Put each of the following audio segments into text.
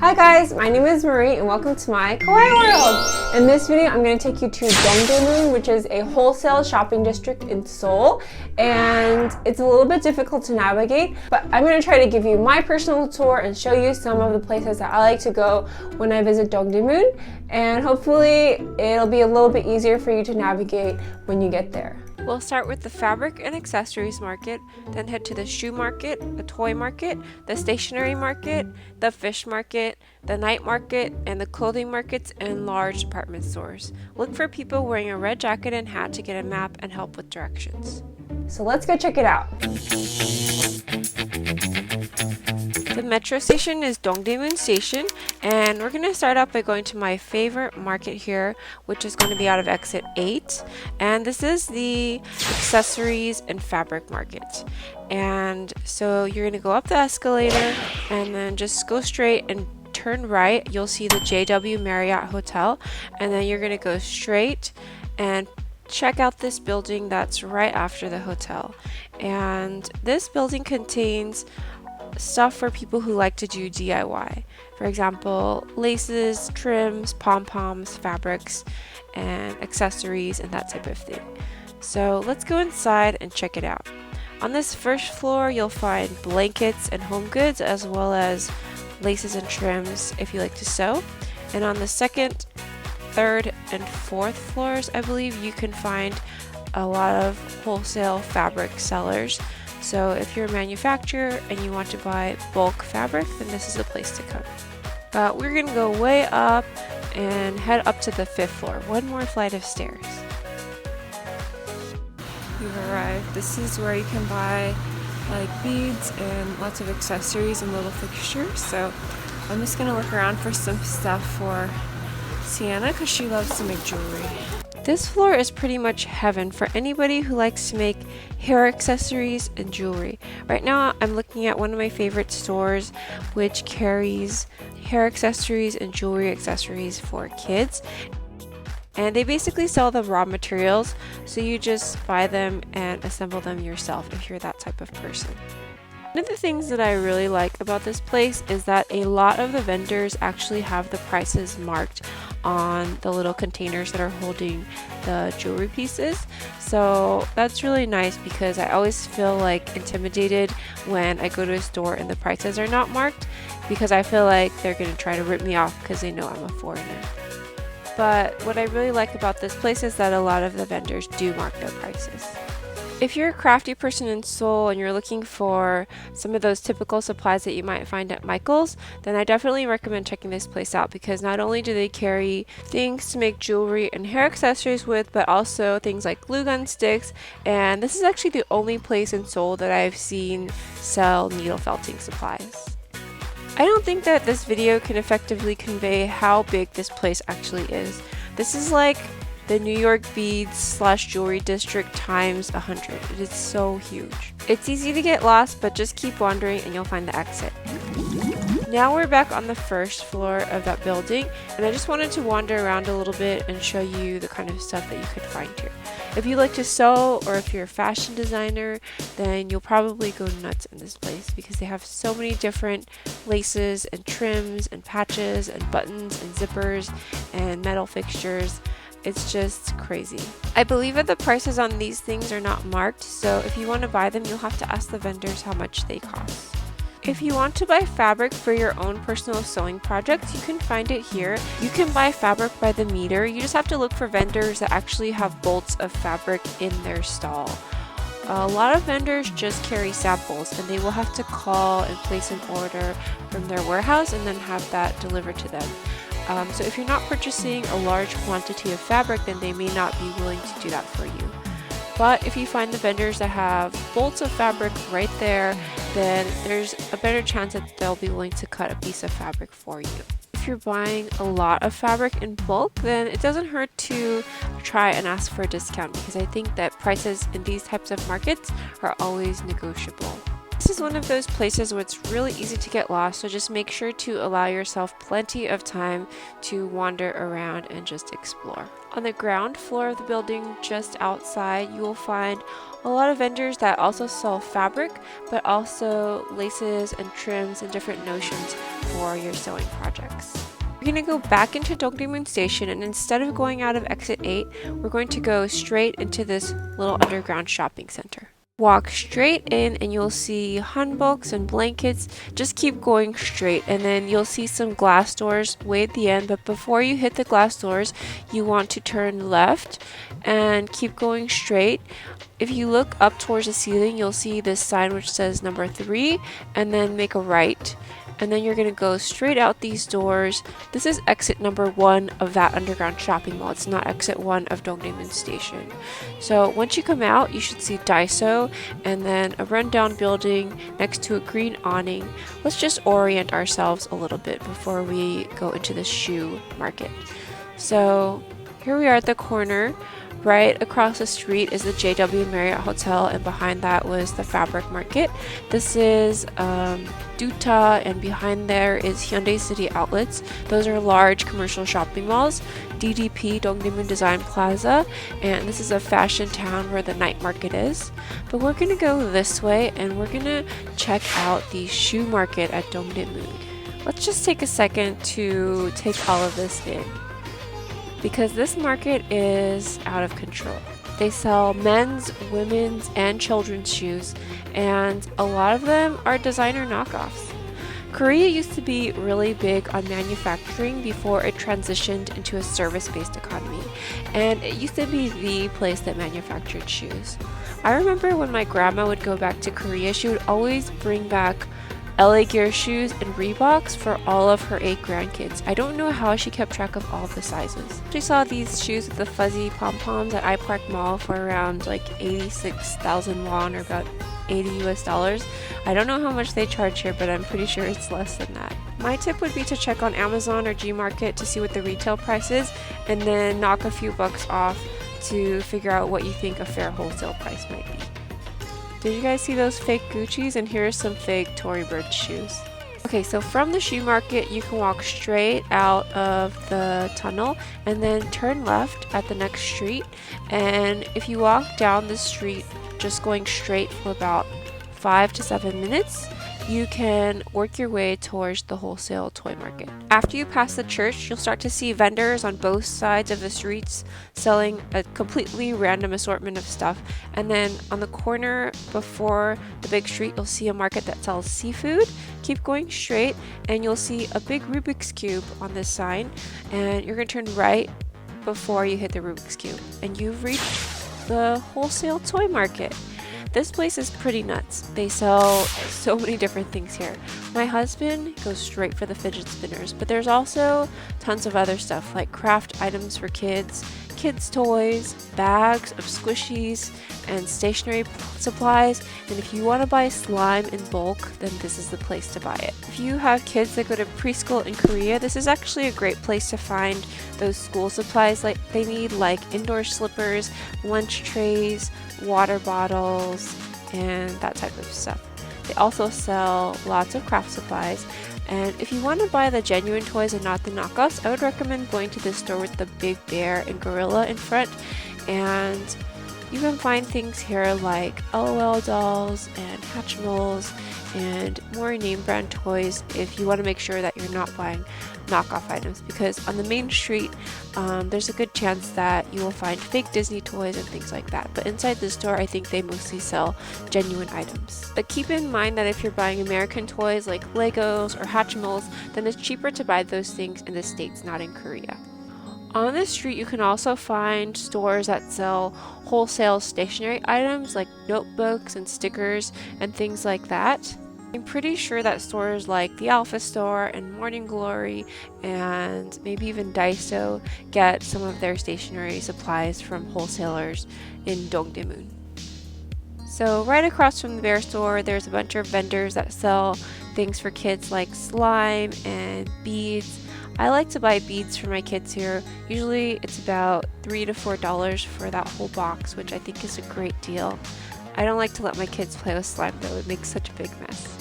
Hi guys, my name is Marie and welcome to my Kawaii world. In this video, I'm going to take you to Dongdaemun, which is a wholesale shopping district in Seoul, and it's a little bit difficult to navigate, but I'm going to try to give you my personal tour and show you some of the places that I like to go when I visit Dongdaemun, and hopefully it'll be a little bit easier for you to navigate when you get there. We'll start with the fabric and accessories market, then head to the shoe market, the toy market, the stationery market, the fish market, the night market, and the clothing markets and large department stores. Look for people wearing a red jacket and hat to get a map and help with directions. So let's go check it out. The metro station is Dongdaemun Station, and we're going to start off by going to my favorite market here, which is going to be out of exit 8, and this is the accessories and fabric market. And so you're going to go up the escalator and then just go straight and turn right. You'll see the JW Marriott Hotel, and then you're going to go straight and check out this building that's right after the hotel. And this building contains stuff for people who like to do DIY. For example, laces, trims, pom-poms, fabrics, and accessories, and that type of thing. So let's go inside and check it out. On this first floor, you'll find blankets and home goods, as well as laces and trims if you like to sew. And on the second, third, and fourth floors, I believe you can find a lot of wholesale fabric sellers. So if you're a manufacturer and you want to buy bulk fabric, then this is the place to come. But we're going to go way up and head up to the 5th floor. One more flight of stairs. We've arrived. This is where you can buy like beads and lots of accessories and little fixtures. So I'm just going to look around for some stuff for Sienna because she loves to make jewelry. This floor is pretty much heaven for anybody who likes to make hair accessories and jewelry. Right now I'm looking at one of my favorite stores which carries hair accessories and jewelry accessories for kids. And they basically sell the raw materials, so you just buy them and assemble them yourself if you're that type of person. One of the things that I really like about this place is that a lot of the vendors actually have the prices marked on the little containers that are holding the jewelry pieces. So that's really nice because I always feel like intimidated when I go to a store and the prices are not marked, because I feel like they're going to try to rip me off because they know I'm a foreigner. But what I really like about this place is that a lot of the vendors do mark their prices. If you're a crafty person in Seoul and you're looking for some of those typical supplies that you might find at Michael's, then I definitely recommend checking this place out, because not only do they carry things to make jewelry and hair accessories with, but also things like glue gun sticks, and this is actually the only place in Seoul that I've seen sell needle felting supplies. I don't think that this video can effectively convey how big this place actually is. This is like the New York beads / jewelry district times 100. It is so huge. It's easy to get lost, but just keep wandering and you'll find the exit. Now we're back on the 1st floor of that building, and I just wanted to wander around a little bit and show you the kind of stuff that you could find here. If you like to sew, or if you're a fashion designer, then you'll probably go nuts in this place because they have so many different laces and trims and patches and buttons and zippers and metal fixtures. It's just crazy. I believe that the prices on these things are not marked, so if you want to buy them, you'll have to ask the vendors how much they cost. If you want to buy fabric for your own personal sewing projects, you can find it here. You can buy fabric by the meter. You just have to look for vendors that actually have bolts of fabric in their stall. A lot of vendors just carry samples, and they will have to call and place an order from their warehouse and then have that delivered to them. So if you're not purchasing a large quantity of fabric, then they may not be willing to do that for you. But if you find the vendors that have bolts of fabric right there, then there's a better chance that they'll be willing to cut a piece of fabric for you. If you're buying a lot of fabric in bulk, then it doesn't hurt to try and ask for a discount, because I think that prices in these types of markets are always negotiable. This is one of those places where it's really easy to get lost, so just make sure to allow yourself plenty of time to wander around and just explore. On the ground floor of the building, just outside, you will find a lot of vendors that also sell fabric, but also laces and trims and different notions for your sewing projects. We're going to go back into Dongdaemun Station, and instead of going out of exit 8, we're going to go straight into this little underground shopping center. Walk straight in and you'll see hanboks and blankets. Just keep going straight, and then you'll see some glass doors way at the end, but before you hit the glass doors you want to turn left and keep going straight. If you look up towards the ceiling, you'll see this sign which says number 3, and then make a right, and then you're going to go straight out these doors. This is exit number 1 of that underground shopping mall. It's not exit 1 of Dongdaemun Station. So once you come out, you should see Daiso and then a rundown building next to a green awning. Let's just orient ourselves a little bit before we go into the shoe market. So here we are at the corner. Right across the street is the JW Marriott Hotel, and behind that was the Fabric Market. This is Doota, and behind there is Hyundai City Outlets. Those are large commercial shopping malls. DDP, Dongdaemun Design Plaza, and this is a fashion town where the night market is. But we're going to go this way, and we're going to check out the shoe market at Dongdaemun. Let's just take a second to take all of this in, because this market is out of control. They sell men's, women's, and children's shoes, and a lot of them are designer knockoffs. Korea used to be really big on manufacturing before it transitioned into a service-based economy, and it used to be the place that manufactured shoes. I remember when my grandma would go back to Korea, she would always bring back LA Gear shoes and Reeboks for all of her 8 grandkids. I don't know how she kept track of all the sizes. She saw these shoes with the fuzzy pom-poms at iPark Mall for around like 86,000 won, or about $80 US. I don't know how much they charge here, but I'm pretty sure it's less than that. My tip would be to check on Amazon or Gmarket to see what the retail price is, and then knock a few bucks off to figure out what you think a fair wholesale price might be. Did you guys see those fake Gucci's? And here's some fake Tory Burch shoes. Okay, so from the shoe market, you can walk straight out of the tunnel and then turn left at the next street. And if you walk down the street, just going straight for about 5 to 7 minutes, you can work your way towards the wholesale toy market. After you pass the church, you'll start to see vendors on both sides of the streets selling a completely random assortment of stuff. And then on the corner before the big street, you'll see a market that sells seafood. Keep going straight and you'll see a big Rubik's Cube on this sign, and you're going to turn right before you hit the Rubik's Cube, and you've reached the wholesale toy market. This place is pretty nuts. They sell so many different things here. My husband goes straight for the fidget spinners, but there's also tons of other stuff like craft items for kids toys, bags of squishies, and stationery supplies. And if you want to buy slime in bulk, then this is the place to buy it. If you have kids that go to preschool in Korea, this is actually a great place to find those school supplies like they need, like indoor slippers, lunch trays, water bottles, and that type of stuff. They also sell lots of craft supplies. And if you want to buy the genuine toys and not the knockoffs, I would recommend going to this store with the big bear and gorilla in front. And you can find things here like LOL dolls and Hatchimals and more name brand toys if you want to make sure that you're not buying knockoff items, because on the main street there's a good chance that you will find fake Disney toys and things like that. But inside the store, I think they mostly sell genuine items. But keep in mind that if you're buying American toys like Legos or Hatchimals, then it's cheaper to buy those things in the States, not in Korea. On this street, you can also find stores that sell wholesale stationery items like notebooks and stickers and things like that. I'm pretty sure that stores like the Alpha Store and Morning Glory and maybe even Daiso get some of their stationery supplies from wholesalers in Dongdaemun. So right across from the bear store, there's a bunch of vendors that sell things for kids like slime and beads. I like to buy beads for my kids here. Usually it's about $3 to $4 for that whole box, which I think is a great deal. I don't like to let my kids play with slime though, it makes such a big mess.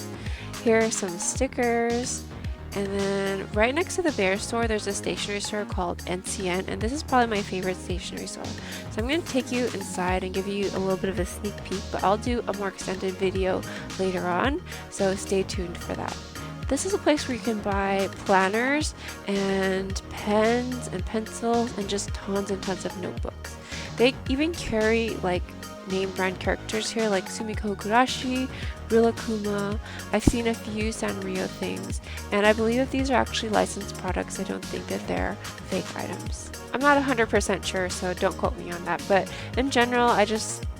Here are some stickers, and then right next to the bear store there's a stationery store called NCN, and this is probably my favorite stationery store. So I'm going to take you inside and give you a little bit of a sneak peek, but I'll do a more extended video later on, so stay tuned for that. This is a place where you can buy planners and pens and pencils and just tons and tons of notebooks. They even carry like name brand characters here like Sumiko Kurashi, Rilakkuma. I've seen a few Sanrio things, and I believe that these are actually licensed products. I don't think that they're fake items. I'm not 100% sure, so don't quote me on that, but in general, I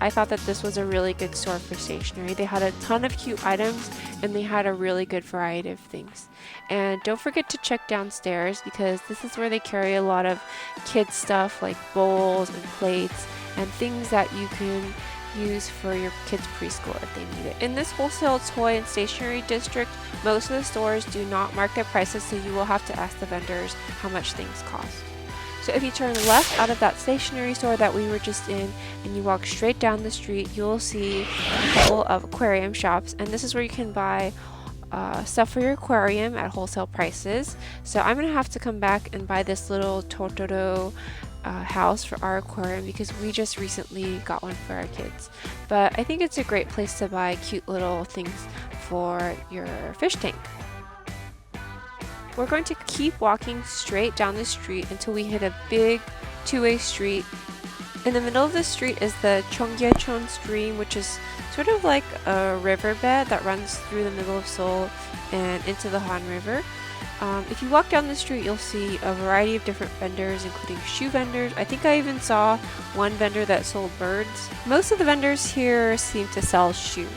thought that this was a really good store for stationery. They had a ton of cute items, and they had a really good variety of things. And don't forget to check downstairs, because this is where they carry a lot of kids stuff like bowls and plates and things that you can use for your kids' preschool if they need it. In this wholesale toy and stationery district, most of the stores do not mark their prices, so you will have to ask the vendors how much things cost. So if you turn left out of that stationery store that we were just in and you walk straight down the street, you'll see a couple of aquarium shops, and this is where you can buy stuff for your aquarium at wholesale prices. So I'm gonna have to come back and buy this little Totoro house for our aquarium because we just recently got one for our kids. But I think it's a great place to buy cute little things for your fish tank. We're going to keep walking straight down the street until we hit a big two-way street. In the middle of the street is the Cheonggyecheon stream, which is sort of like a riverbed that runs through the middle of Seoul and into the Han River. If you walk down the street, you'll see a variety of different vendors, including shoe vendors. I think I even saw one vendor that sold birds. Most of the vendors here seem to sell shoes.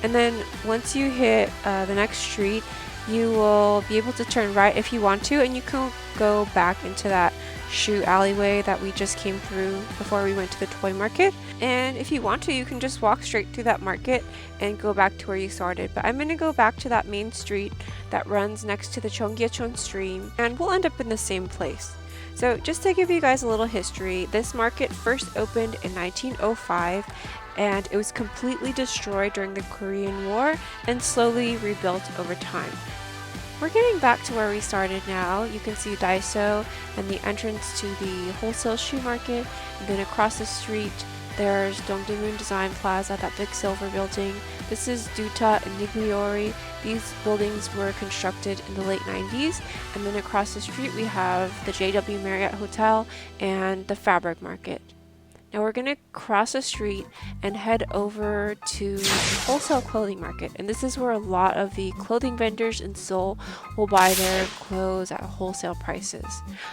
And then once you hit the next street, you will be able to turn right if you want to, and you can go back into that shoe alleyway that we just came through before we went to the toy market. And if you want to, you can just walk straight through that market and go back to where you started. But I'm going to go back to that main street that runs next to the Cheonggyecheon stream, and we'll end up in the same place. So just to give you guys a little history, this market first opened in 1905, and it was completely destroyed during the Korean War and slowly rebuilt over time. We're getting back to where we started now. You can see Daiso and the entrance to the wholesale shoe market, and then across the street there's Dongdaemun Design Plaza, that big silver building. This is Doota and Migliore. These buildings were constructed in the late 90s. And then across the street we have the JW Marriott Hotel and the Fabric Market. Now we're going to cross the street and head over to the wholesale clothing market, and this is where a lot of the clothing vendors in Seoul will buy their clothes at wholesale prices.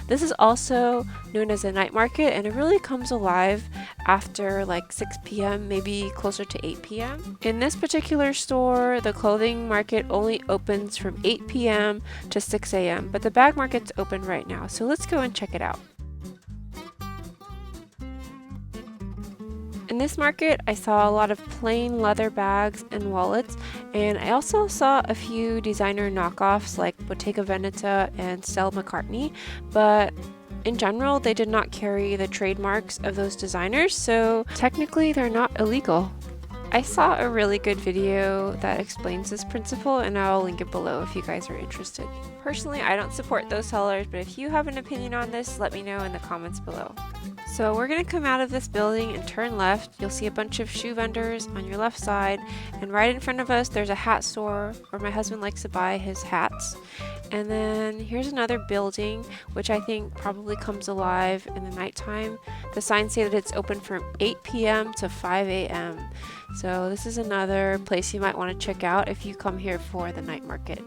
This is also known as a night market, and it really comes alive after like 6 p.m., maybe closer to 8 p.m. In this particular store, the clothing market only opens from 8 p.m. to 6 a.m., but the bag market's open right now, so let's go and check it out. In this market, I saw a lot of plain leather bags and wallets, and I also saw a few designer knockoffs like Bottega Veneta and Stella McCartney, but in general, they did not carry the trademarks of those designers, so technically they're not illegal. I saw a really good video that explains this principle, and I'll link it below if you guys are interested. Personally, I don't support those sellers, but if you have an opinion on this, let me know in the comments below. So we're going to come out of this building and turn left. You'll see a bunch of shoe vendors on your left side, and right in front of us there's a hat store where my husband likes to buy his hats. And then here's another building, which I think probably comes alive in the nighttime. The signs say that it's open from 8 p.m. to 5 a.m. So this is another place you might want to check out if you come here for the night market.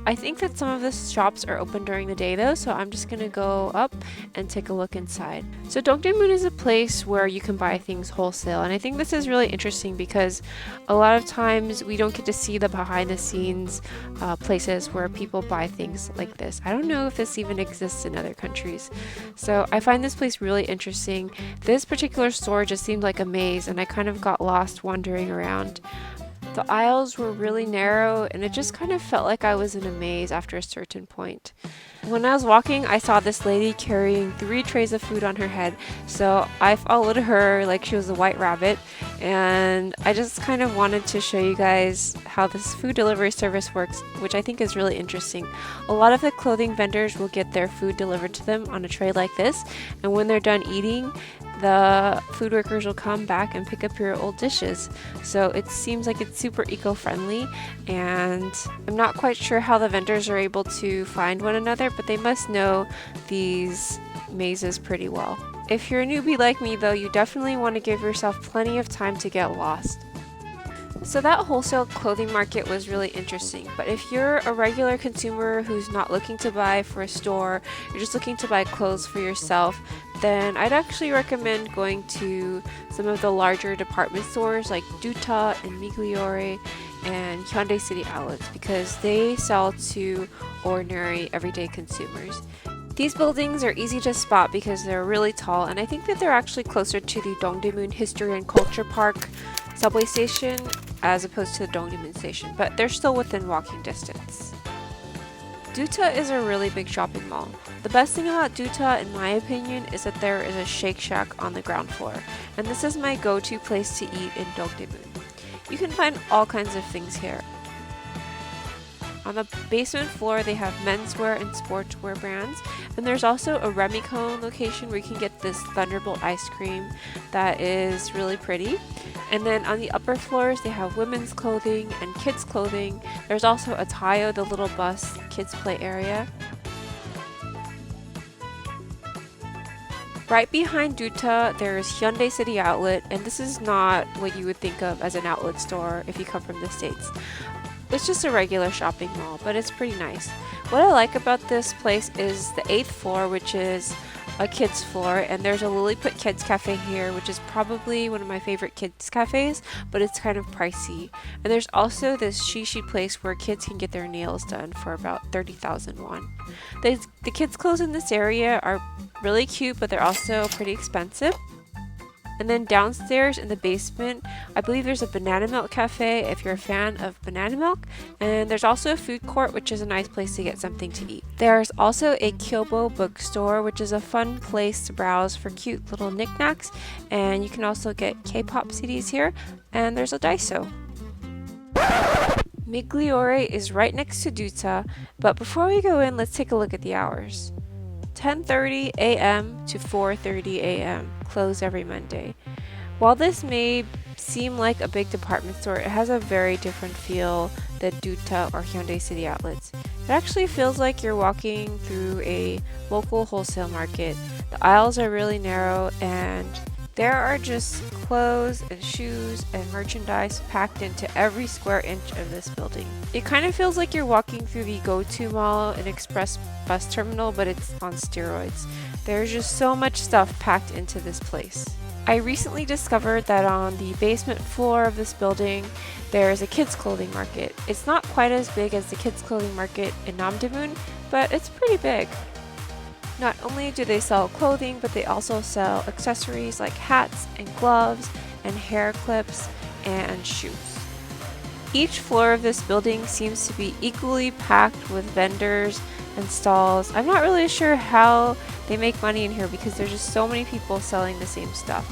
I think that some of the shops are open during the day though, so I'm just gonna go up and take a look inside. So Dongdaemun is a place where you can buy things wholesale, and I think this is really interesting because a lot of times we don't get to see the behind the scenes places where people buy things like this. I don't know if this even exists in other countries. So I find this place really interesting. This particular store just seemed like a maze, and I kind of got lost wandering around. The aisles were really narrow, and it just kind of felt like I was in a maze after a certain point. When I was walking, I saw this lady carrying 3 trays of food on her head, so I followed her like she was a white rabbit, and I just kind of wanted to show you guys how this food delivery service works, which I think is really interesting. A lot of the clothing vendors will get their food delivered to them on a tray like this, and when they're done eating, the food workers will come back and pick up your old dishes. So it seems like it's super eco-friendly, and I'm not quite sure how the vendors are able to find one another, but they must know these mazes pretty well. If you're a newbie like me though, you definitely want to give yourself plenty of time to get lost. So that wholesale clothing market was really interesting, but if you're a regular consumer who's not looking to buy for a store, you're just looking to buy clothes for yourself, then I'd actually recommend going to some of the larger department stores like Doota and Migliore and Hyundai City outlets, because they sell to ordinary everyday consumers. These buildings are easy to spot because they're really tall, and I think that they're actually closer to the Dongdaemun History and Culture Park subway station as opposed to the Dongdaemun station, but they're still within walking distance. Doota is a really big shopping mall. The best thing about Doota, in my opinion, is that there is a Shake Shack on the ground floor, and this is my go-to place to eat in Dongdaemun. You can find all kinds of things here. On the basement floor, they have menswear and sportswear brands, and there's also a Remicone location where you can get this Thunderbolt ice cream that is really pretty. And then on the upper floors, they have women's clothing and kids clothing. There's also a Tayo, the little bus kids play area. Right behind Doota, there's Hyundai City Outlet, and this is not what you would think of as an outlet store if you come from the States. It's just a regular shopping mall, but it's pretty nice. What I like about this place is the 8th floor, which is a kids floor, and there's a Lilliput Kids Cafe here, which is probably one of my favorite kids cafes, but it's kind of pricey. And there's also this shishi place where kids can get their nails done for about 30,000 won. The kids' clothes in this area are really cute, but they're also pretty expensive. And then downstairs in the basement, I believe there's a banana milk cafe if you're a fan of banana milk. And there's also a food court, which is a nice place to get something to eat. There's also a Kyobo bookstore, which is a fun place to browse for cute little knickknacks. And you can also get K-pop CDs here. And there's a Daiso. Migliore is right next to Doota, but before we go in, let's take a look at the hours. 10:30 a.m. to 4:30 a.m. closed every Monday. While this may seem like a big department store, it has a very different feel than Doota or Hyundai City outlets. It actually feels like you're walking through a local wholesale market. The aisles are really narrow, and there are just clothes and shoes and merchandise packed into every square inch of this building. It kind of feels like you're walking through the Go-To Mall, an express bus terminal, but it's on steroids. There's just so much stuff packed into this place. I recently discovered that on the basement floor of this building, there is a kids clothing market. It's not quite as big as the kids clothing market in Namdaemun, but it's pretty big. Not only do they sell clothing, but they also sell accessories like hats and gloves and hair clips and shoes. Each floor of this building seems to be equally packed with vendors and stalls. I'm not really sure how they make money in here because there's just so many people selling the same stuff.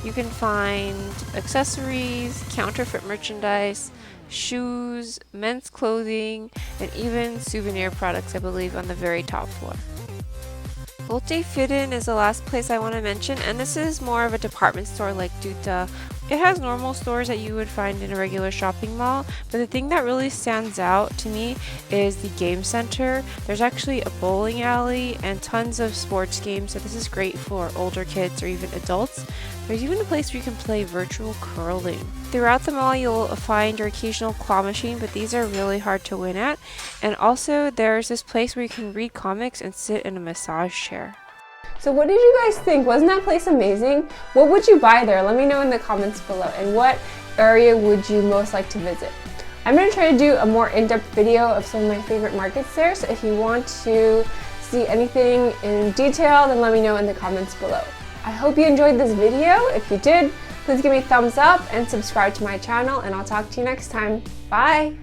You can find accessories, counterfeit merchandise, shoes, men's clothing, and even souvenir products, I believe, on the very top floor. Lotte Fitin is the last place I want to mention, and this is more of a department store like Doota. It has normal stores that you would find in a regular shopping mall, but the thing that really stands out to me is the game center. There's actually a bowling alley and tons of sports games, so this is great for older kids or even adults. There's even a place where you can play virtual curling. Throughout the mall, you'll find your occasional claw machine, but these are really hard to win at. And also, there's this place where you can read comics and sit in a massage chair. So what did you guys think? Wasn't that place amazing? What would you buy there? Let me know in the comments below. And what area would you most like to visit? I'm going to try to do a more in-depth video of some of my favorite markets there. So if you want to see anything in detail, then let me know in the comments below. I hope you enjoyed this video. If you did, please give me a thumbs up and subscribe to my channel, and I'll talk to you next time. Bye!